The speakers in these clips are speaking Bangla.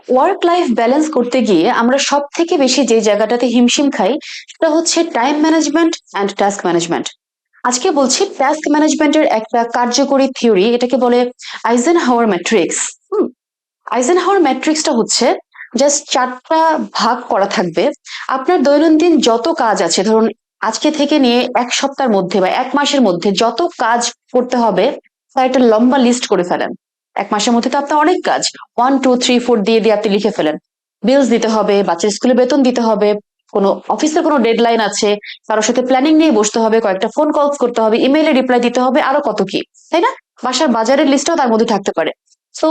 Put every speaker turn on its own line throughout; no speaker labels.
ওয়ার্ক লাইফ ব্যালেন্স করতে গিয়ে আমরা সব থেকে বেশি যে জায়গাটাতে হিমশিম খাই সেটা হচ্ছে time management and task management. আজকে বলছি টাস্ক ম্যানেজমেন্টের একটা কার্যকরী থিওরি, এটাকে বলে আইজেনহাওয়ার ম্যাট্রিক্স। আইজেনহাওয়ার ম্যাট্রিক্সটা হচ্ছে জাস্ট চারটা ভাগ করা থাকবে। আপনার দৈনন্দিন যত কাজ আছে, ধরুন আজকে থেকে নিয়ে এক সপ্তাহের মধ্যে বা এক মাসের মধ্যে যত কাজ করতে হবে তার একটা লম্বা লিস্ট করে ফেলেন। এক মাসের মধ্যে তো আপনার অনেক কাজ, 1 2 3 4 দিয়ে দিয়ে আপনি লিখে ফেলেন। বিলস দিতে হবে, বাচ্চার স্কুলে বেতন দিতে হবে, কোনো অফিসের কোনো ডেডলাইন আছে, কারোর সাথে প্ল্যানিং নিয়ে বসতে হবে, কয়েকটা ফোন কলস করতে হবে, ইমেইলে রিপ্লাই দিতে হবে, আরো কত কি, তাই না? বাসার বাজারের লিস্টও তার মধ্যে থাকতে পারে। সো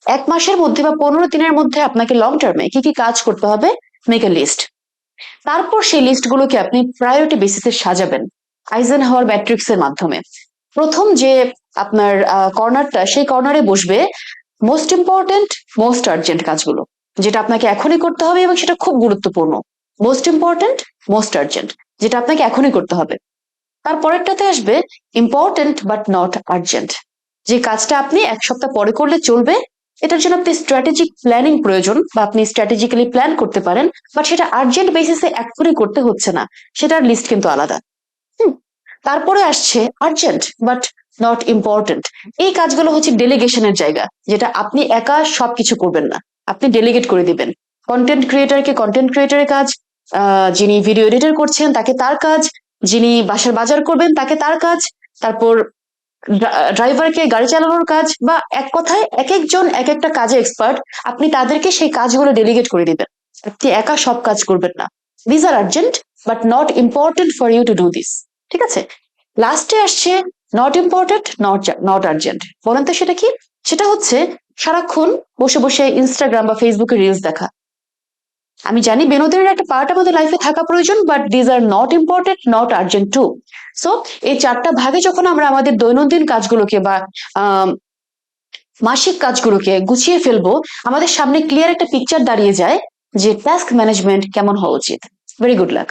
এক মাসের মধ্যে বা 15 দিনের মধ্যে আপনাকে লং টার্মে কি কি কাজ করতে হবে, মেক এ লিস্ট। তারপর সেই লিস্ট গুলোকে আপনি প্রায়োরিটি বেসিসে সাজাবেন আইজেনহাওয়ার ম্যাট্রিক্স এর মাধ্যমে। প্রথম যে আপনার কর্নারটা, সেই কর্নারে বসবে মোস্ট ইম্পর্টেন্ট, মোস্ট আর্জেন্ট কাজগুলো, যেটা আপনাকে এখনই করতে হবে এবং সেটা খুব গুরুত্বপূর্ণ। মোস্ট ইম্পর্টেন্ট, মোস্ট আর্জেন্ট, যেটা আপনাকে এখনই করতে হবে। তারপরেরটাতে আসবে ইম্পর্টেন্ট বাট নট আর্জেন্ট, যে কাজটা আপনি এক সপ্তাহ পরে করলে চলবে, এটার জন্য আপনি স্ট্র্যাটেজিক প্ল্যানিং প্রয়োজন বা আপনি স্ট্র্যাটেজিক্যালি প্ল্যান করতে পারেন, বাট সেটা আর্জেন্ট বেসিসে এখনই করতে হচ্ছে না, সেটার লিস্ট কিন্তু আলাদা। হুম। তারপরে আসছে আর্জেন্ট বাট নট ইম্পর্টেন্ট। এই কাজগুলো হচ্ছে ডেলিগেশনের জায়গা, যেটা আপনি একা সবকিছু করবেন না, আপনি ডেলিগেট করে দিবেন। কন্টেন্ট ক্রিয়েটরকে কন্টেন্ট ক্রিয়েটরের কাজ, যিনি ভিডিও এডিটর করছেন তাকে তার কাজ, যিনি বাসার বাজার করবেন তাকে তার কাজ, তারপর ড্রাইভারকে গাড়ি চালানোর কাজ, বা এক কথায় এক একজন এক একটা কাজে এক্সপার্ট, আপনি তাদেরকে সেই কাজগুলো ডেলিগেট করে দিবেন। আপনি একা সব কাজ করবেন না। This are urgent but not important for you to do this. ঠিক আছে? লাস্টে আসছে নট ইম্পর্টেন্ট, নট আর্জেন্ট। বলেন তো সেটা কি? সেটা হচ্ছে সারাক্ষণ বসে বসে ইনস্টাগ্রাম বা ফেসবুকে রিলস দেখা। আমি জানি বিনোদনের একটা পার্ট আমাদের লাইফে থাকা প্রয়োজন, but these are not important, not urgent too. So এই চারটা ভাগে যখন আমরা আমাদের দৈনন্দিন কাজগুলোকে বা আহ মাসিক কাজগুলোকে গুছিয়ে ফেলবো, আমাদের সামনে ক্লিয়ার একটা পিকচার দাঁড়িয়ে যায় যে টাস্ক ম্যানেজমেন্ট কেমন হওয়া উচিত। Very good luck.